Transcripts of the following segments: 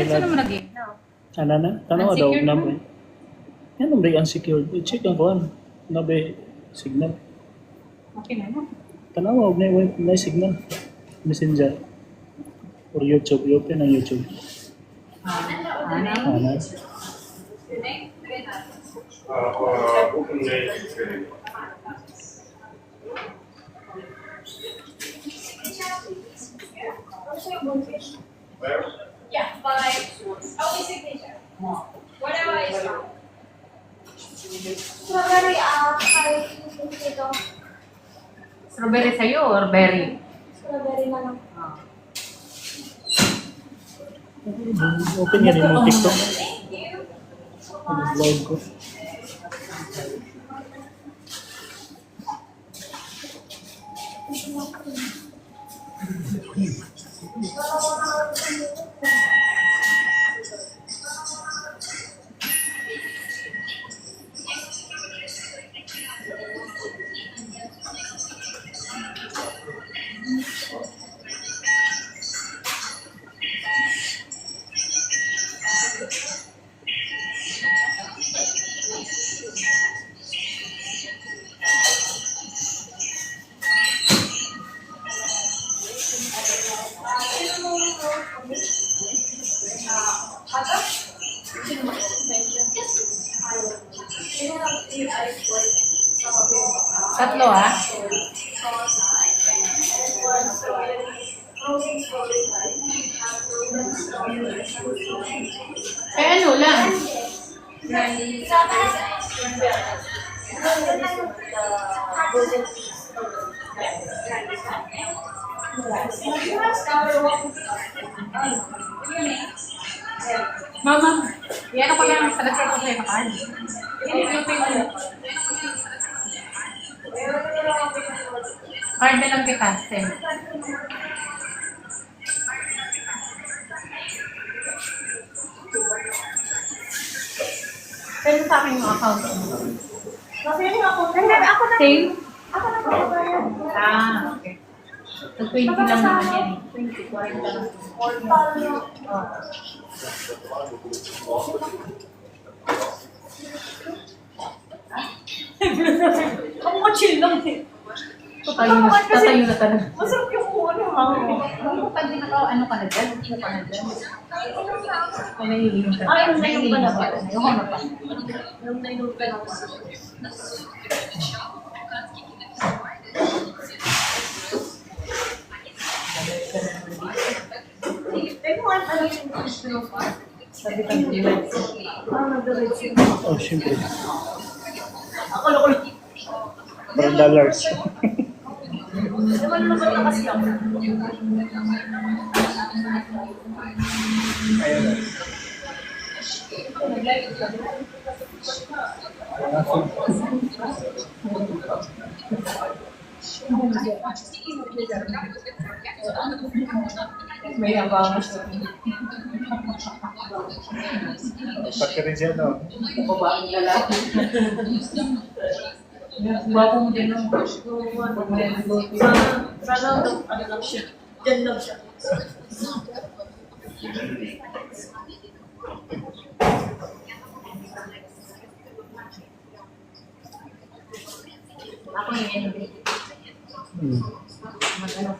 Diretso naman lagi. Ano na? Tanawa daw Unsecured naman. Yan ang ray unsecured. I-check ang kuhan. Nabe signal. Okay na no? Tanawa, na signal. Messenger. Or YouTube. I-open ang YouTube. Ano? Ano? Open day. Where? Yeah, but I'll be signature. Whatever is wrong. Strawberry, kahit dito. Strawberry sa'yo or berry? Strawberry na lang. Open yan yung TikTok. Thank you. Live ko. Tatlo ha? Eh ano lang? Mama, yan ako lang sa nagkakaroon ko sa'yo card. Yung payment. Card na lang kita, send. Send sa akin yung account. Kasi yung ako. Same? Ako na magbabayad. Ah, okay. So, 20 lang naman yan eh. 20, 40 lang. Ang mga chill lang eh. Tatayo na talaga. Masarap yung ano. Pag ano ka na dyan, upo ka na dyan. Kung nahihilin ka. Ay, yung nainom ka na ba? Nainom ka na pa. Yung nainom ka na ba? Pero ano yung gusto mo? Sabi ka nila. Nag-reach. Oh, syempre. Ako lang. $4. Naman naman na kasi ako. May abangan siya. Pati rin siya, no? Babaeng lalaki. Bago mo din ang Sana ano lang siya. Diyan lang siya. ako yun. Magano.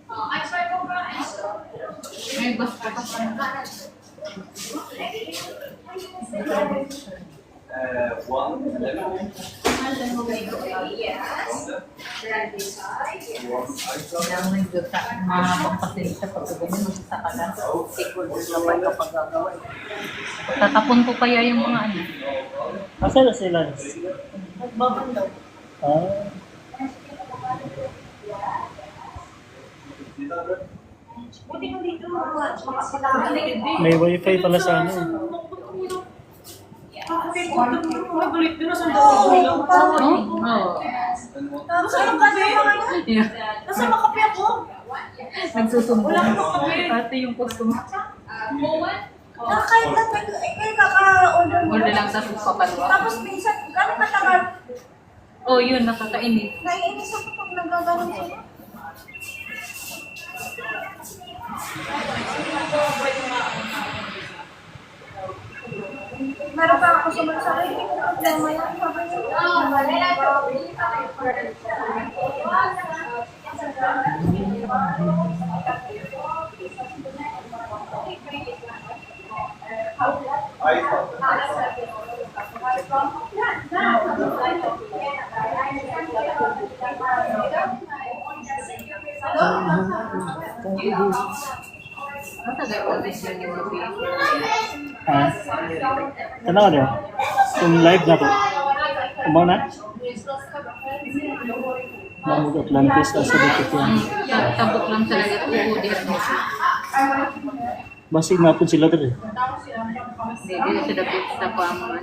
I tried over May basta pa pa. One lemon. Yes. Then this side. Kailangan mo yung gata. Mahabang pasilita pag ganyan. Masasa ka lang. Stakeholder na pa kapag gagawa. Tatapon ko kaya yung mga ano. Asa na sila? Nagbabandaw. Ah, Buti mo dito. Makapagaling. may wifi pala sa ano. Magulit din na sa loob nila. Oo. Tapos ano ka na mga Yeah. nasa makape ako. Nagsusumbong. Wala akong kape. Ate yung customer. Kahit na kaka-order mo. Order lang sa papadwa. Tapos minsan, gano'ng katagal, Oh, yun. Nakakainit. naiinis ako pag nagaganon sila. ako sumasabi, hindi ko problema yan. Sabi niya, Matagal ko din siya yung movie. Ah. Tanaw niyo. Kung live na to. Kumaw na? Mamug Atlantis sa dito yan. Tabok lang talaga ito. Udir mo. Basig na po sila to eh. Hindi siya dapat sa paman.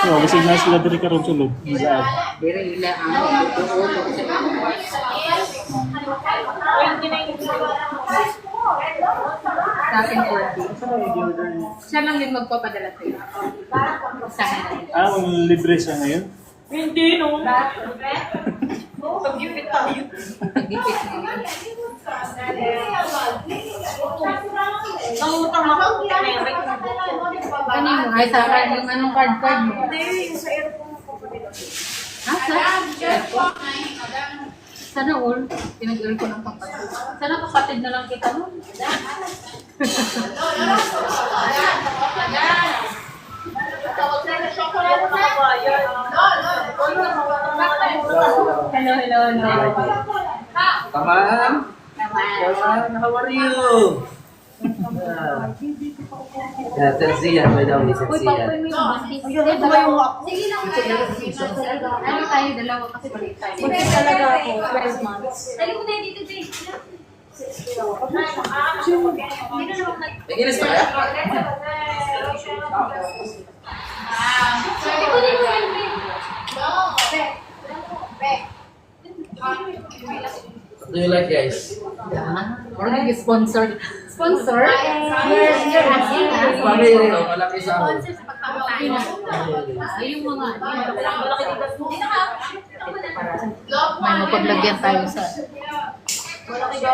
So, basig na sila diri karon sulod. Sa Dire ila ang tutulo sa sa akin 40. Siya lang yung magpapadala sa'yo. Sa akin. ang libre siya ngayon. hindi no. Pag-gipit tayo. Pag-ipit mo. Nangutang ako, kinairik. Ano yung ay sa card yung anong card mo? Hindi, yung sa aircon ko. Ha? Sa? Sana all. Pinag-earn ko ng kapatid. Sana kapatid na lang kita mo. Hello, hello, hello. Tamam. Tamam. How are you? Ya, tersiyan by the way, Uy, tersiyan. papoy mo yung basket. Sige, dalawa. Sige lang. Ano tayo, dalawa kasi balik tayo. Hindi talaga ako, 12 months. Dali mo na yun dito, Jay. Naginis na kaya? What do you like, guys? Or nag-sponsor. Sponsor? Family rin, oh, malaki sa ako. Ay, yung mga may mapaglagyan tayo sa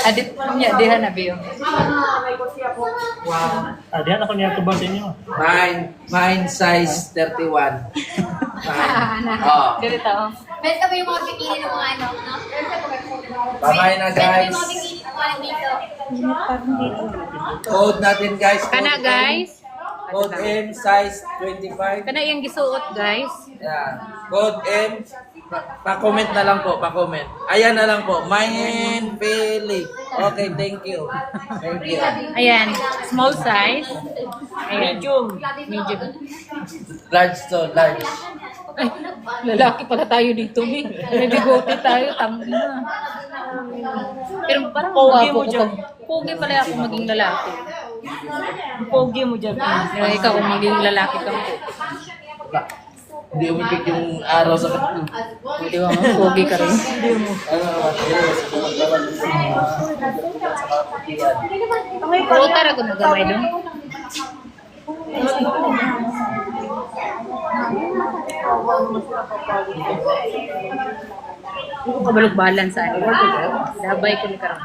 adit niya, diha na biyo. Wow. Diyan ako niya ba sa inyo? Mine size 31. Mine. Oh. Ganito. Best ka ba yung mga bikini ng mga ano, no? Bye-bye na, Best ka guys. yung mga bikini ng mga dito. Code natin, guys. Kana guys, Code M size 25. kana yung gisuot guys. Yan. Code M. Pa-comment na lang po, pa-comment. Ayan na lang po. Mine Philip. Okay, thank you. Thank you. Ayan, small size. Ayan. Medium. Large to, large. Ay, lalaki pala tayo dito, Bi. May bigote tayo, tangin na. Pero parang gwapo ko pag pogi pala ako maging lalaki. Pogi mo dyan. Pero ikaw kung maging lalaki ka po. Hindi umipik yung araw sa kanila. Hindi ba mo, pogi ka rin. Oo, tara ko nagamay doon. Hindi ko kabalog-balan sa akin. Dabay ko ni Karang.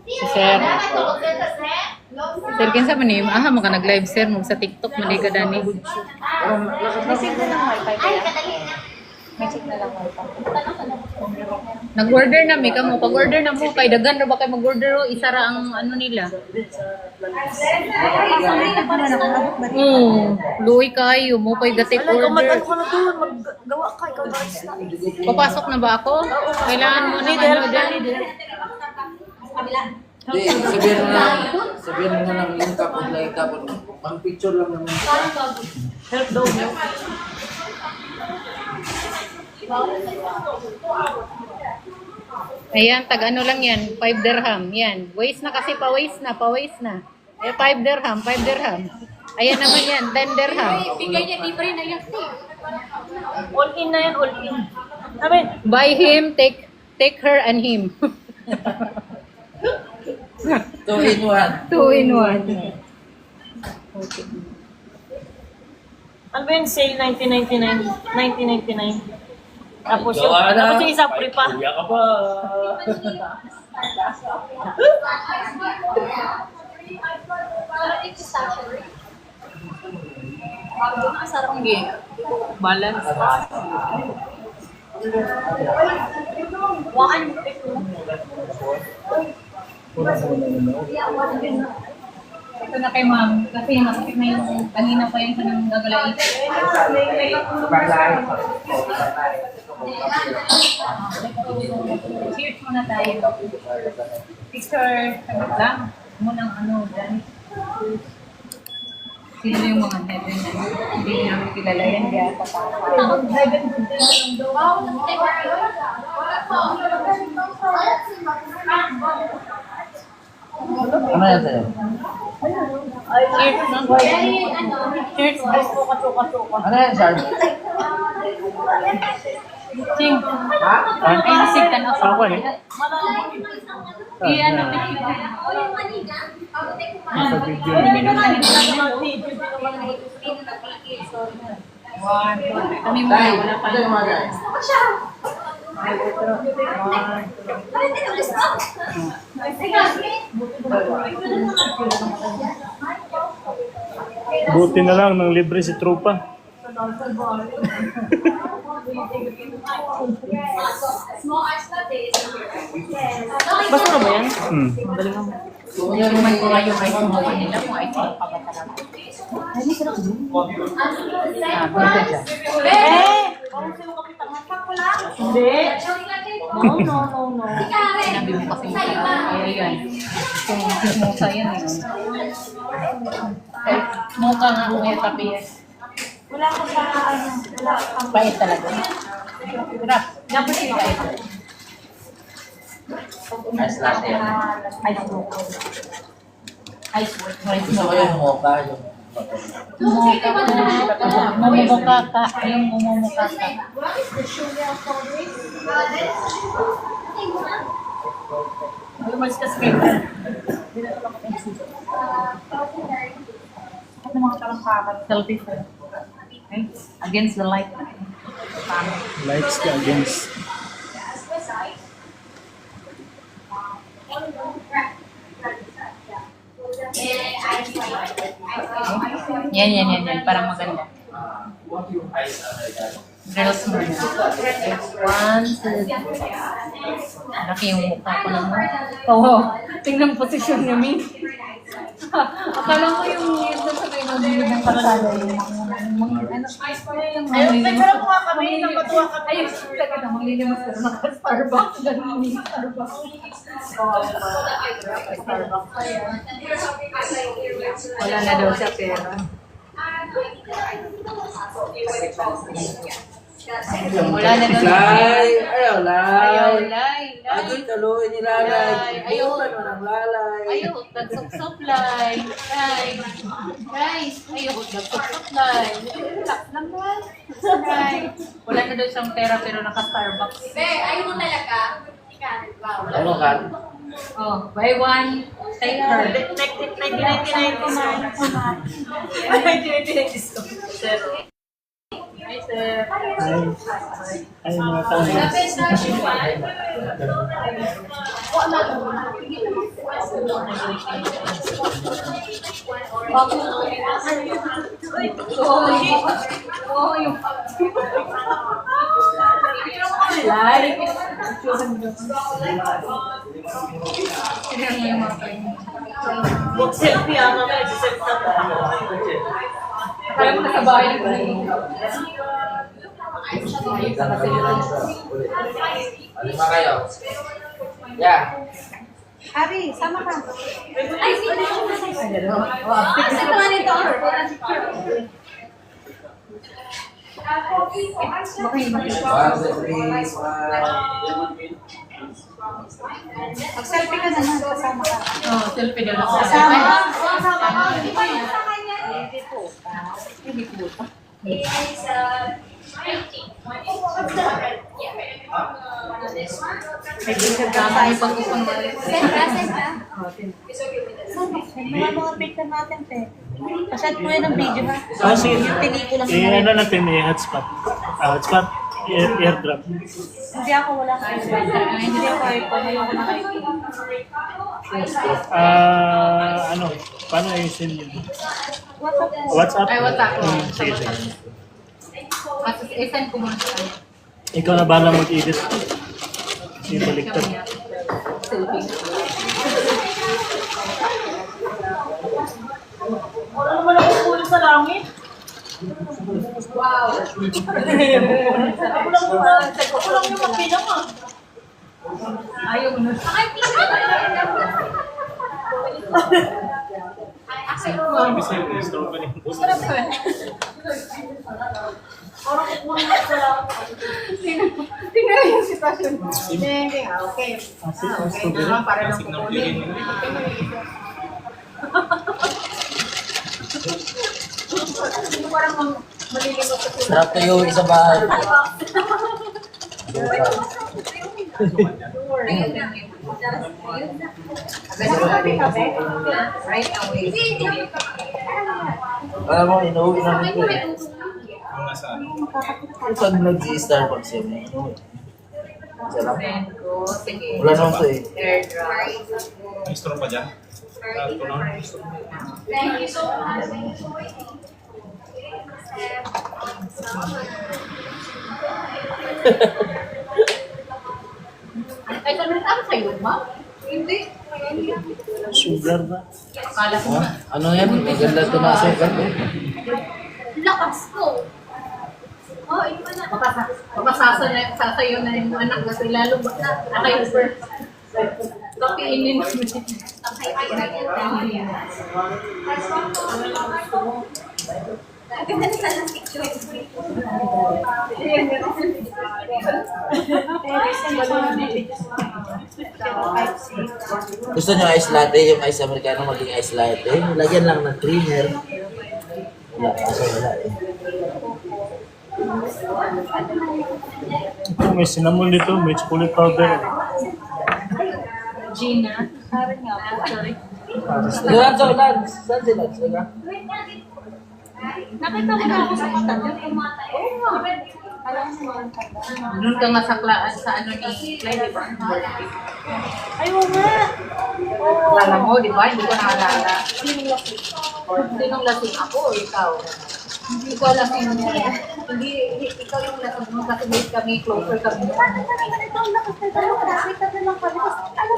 Si Sir. Sir, kinsa man ni? Aha, maka nag-live sir mo sa TikTok man di ka dani. Nag-order na mi kamo. Pag-order na mo kay dagan ra ba kay mag-order o isa ra ang ano nila. Luoy kayo mo kay gatip order. Mag-ano ka na doon, maggawa ka, ikaw na na. Papasok na ba ako? Kailangan mo na ano dyan. Hindi, sabihin mo na lang yung kapon na yung kapon. Pang picture lang naman. Help daw niyo. Ayan, tag ano lang yan, 5 dirham. Yan, waste na kasi, pa-waste na. Eh, 5 dirham, 5 dirham. Ayan naman yan, 10 dirham. Bigay niya, di pa rin ayos eh. All in na yan, all in. Sabi, Buy him, take her and him. 2 in 1. 2 in 1. Okay. ano ba yun, sale 1999. Tapos Gawa na. yung isa free pa. Kuya ka ba? Sarap ng balance. Ito na kay ma'am. Kasi masakit na yung kanina pa yung kanang gagalain. Cheers muna tayo. Picture, sagot lang. Munang ano, dyan. Sino yung mga heaven na yun? Hindi namin kilala yan, kaya tatapos. Ano yan sa'yo? Cheers, no? Cheers, Ano yan, Sharp? Ching. Ay, nasig ka na. Ako eh. Iyan, Nasa video. kami mo wala pa. Buti na lang nang libre si Tropa. Basta na ba yan? Yung naman ko nga yung ice mo nila, kung ice mo pa ba talaga. Hindi. No. Sinabi mo kasi mo ay yan. Kung muka yan eh. Muka nga kung yung tapiyas. Wala ko sa ano. Wala ka. Bait talaga. Sarap. Dapat yung bait. Ice latte yan. Ice walk. Ice walk. Gusto ko yung mocha, yung Mumumuka ka. Yung mumumuka ka. Lumalis ka sa paper. Ano mga talangkakan? Selfie ko. Okay? Against the light. Lights ka against. Yan. Parang maganda. Girls mo. One, two. Laki yung mukha ko naman. Oo. Tingnan posisyon niya, Min. Akala mo yung doon sa kayo nagbilid ng kalsada yung Ayun, nagkaroon ko nga kami. Napatuwa kami. Ayun, talaga na maglilimas ka na Starbucks. Ganun yung Starbucks. Wala na daw siya pera. Wala na daw siya Lay! Ayaw, lay! Lay. Agad kaluin ni lalay. Ayaw. Ayaw ng lalay. Ayaw, nagsop-sop lay. Guys, ayaw, nagsop-sop lay. Relax lang lang. Wala na daw siyang pera pero naka-Starbucks. Ayaw mo talaga. Ano ka? Oh, buy one, take her. 1999 ko na. 1999 is ko. Hi, sir. Ay mga tao. Oh, yung like. Huwag selfie ah, mamaya selfie na. Kaya mo sa bahay na Lima kayo. Yeah. Abi, sama ka. Ay, sino yung Sa naman ito. One, two, three, smile. Mag-selfie ka naman. Kasama ka. Oh, selfie na lang. Kasama ka. Tama yung pag-upang Senta. Mga picture natin, te. Pasad mo yan ang video, ha? Ah, sige. Yung pelikula sa Ano natin may hotspot. Hotspot. Airdrop. Hindi ako wala ka iPhone. Hindi ako iPhone. Ayoko na iPhone. Ano? Paano i-send yun? WhatsApp. WhatsApp? Ay, WhatsApp. Sige, sige. Mas i-send ko muna sa kanya. Ikaw na bahala mag-edit. Kasi baliktad. Selfie. Wala naman ako pulo sa langit. Wow! Ako lang yung magbilang ah. Ayaw mo na. Sarap ko. Parang kukunin ko sa langit. Tingnan yung sitwasyon. Hindi, okay. Okay na, para lang kukunin. Parang malilimot sa Sarap tayo sa bahay. Right away. Alam mo, inuwi namin ko eh. Saan nag-i-Starbucks yun? Sarap. Send ko. Sige. Wala naman to eh. AirDrop. May straw pa dyan? Thank you so much. Ay, sabi na tama sa'yo, ma? Hindi. Sugar na. Akala ko. Ano yan? Maganda ito na sa ikan eh. Lakas ko. Oh, iba na. Sasayo na yung anak kasi lalo ba na kayo first. Kapiinin namin. Ang ganda na ng picture. Gusto nyo ice latte? Yung ice americano maging ice latte? Lagyan lang ng creamer. Wala, kaso wala eh. Ito, may cinnamon dito, may chocolate powder. Gina. Sorry. Saan sa ulan? Saan sila? Sila? Nakita mo na ako sa mata. Doon ka nga saklaan sa ano ni Clay, di ba? Ay, oo nga. Alala mo, di ba? Hindi ko naalala. Sinong lasing ako o ikaw? Ikaw lasing mo. Hindi, ikaw yung lasing mo kasi may kami, closer kami.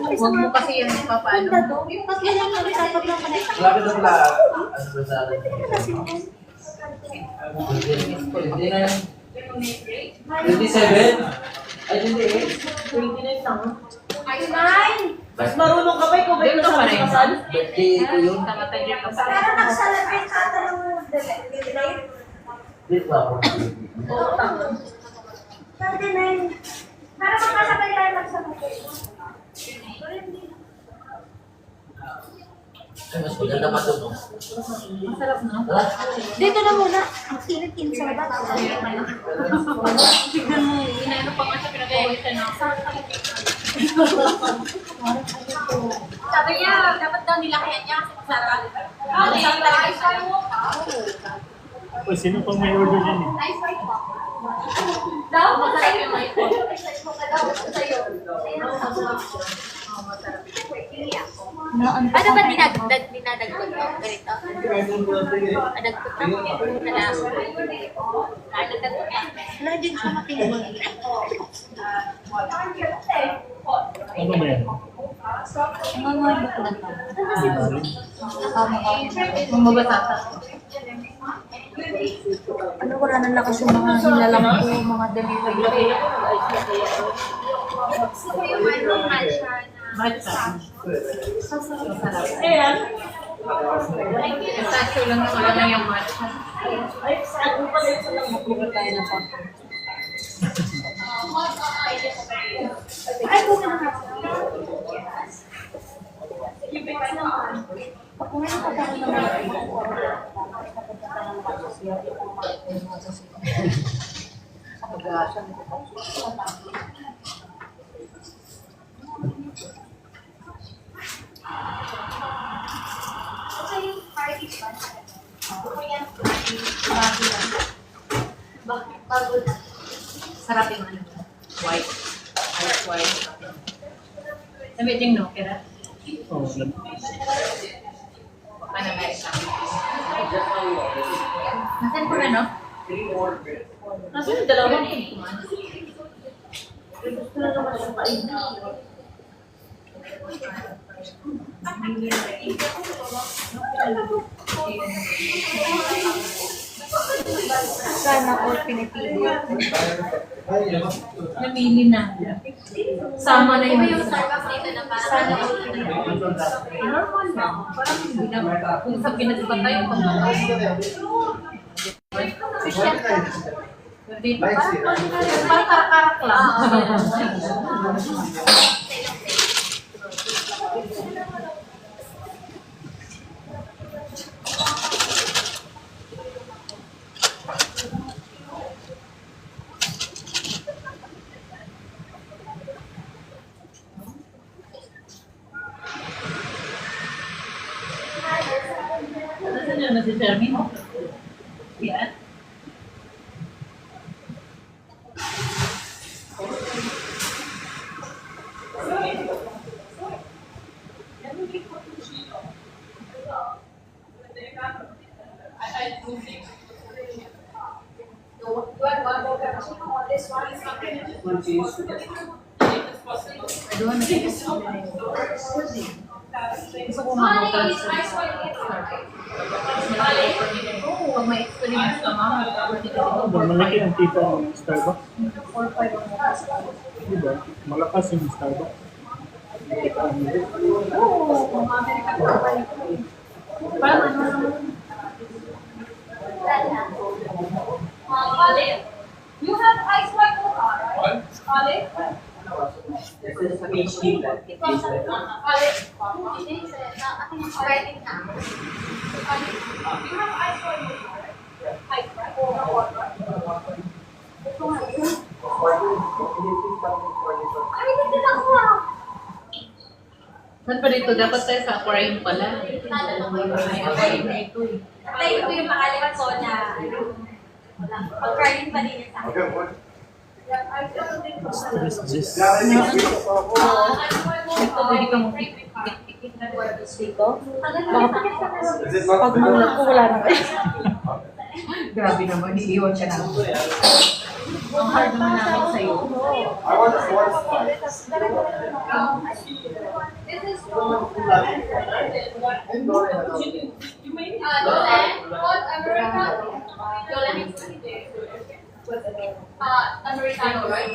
Huwag mo kasi yan papaano. Lapit na pala. Ano ba sa akin? Hindi na yan. 27? Ay, hindi eh. 29 lang. Ayun. Mas marunong ka ba? Ikaw ba yung Dito pa nasabi rin. sa kasal? Birthday ko yun. Tamatay din ka pa. Pero nag-celebrate ka ata ng delay. Dito ako. Oo, tama. 39. Para makasabay tayo magsabay. Ay, mas maganda pa ito, no? Masarap na. Dito na muna. Ang sinit-kinit sa baba. Tignan mo, inaano pa nga siya pinag-awitan na. Sabi niya, dapat daw nilakihan niya kasi masarap. Masarap talaga siya. Uy, sino pang may order dyan eh? Nice right po. Daw, masarap yung may po. Ano ba dinadagdag ko? Ganito? Adagdag ko? Wala din siya matingin. Ano ba yan? Kung mabasasa. Ano, wala na lakas yung mga hilalang ko, mga delivery. Gusto ko yung ano, matcha na. Matcha. Ayan. Pistachio lang na wala lang yung matcha. Ay, ano pala yung sa lang? Magbuka tayo ng pang. Ay, buka na nga. Kung ngayon pa tayo naman. Sarap harap yung ano, white. Ice white. Sabi din no, kaya? Oh, alam. Baka na meron sa akin. Nasaan ko na, no? Nasaan yung dalawang kuman? Gusto na naman siya kainin. Sana all pinipili. Namili na. Sama na Iba yung yung Starbucks dito na parang normal lang. Parang hindi na. Kung sa pinagpa tayo, kung dito, parang karak-karak lang. Nasaan yun? Nasa Jeremy? Yan. Doon na gusto ko mag-hotel sa pag may experiment ka Malaki ang kita ng Starbucks. 4-5 ang makas. Diba? Malakas yung Starbucks. Oo, mga Amerika ka pa. Parang ano Olive. You have ice white mocha, right? Olive? Olive? Hindi, sir. Ating sweating na. Olive. You have ice white mocha, right? Ice white mocha. Ay, hindi na ako. saan pa dito? Dapat tayo sa aquarium pala. May aquarium na ito eh. Patay ko yung pangalan ko na pag-carding pa din sa akin. Stress Jess. Ito, pwede ka mong pikit na guardos dito. Pag mulat ko, wala na kayo. Grabe naman, iiwan ka namin. Ang hard naman namin sa'yo. This is Dolan, North America. Dolan is Americano, right?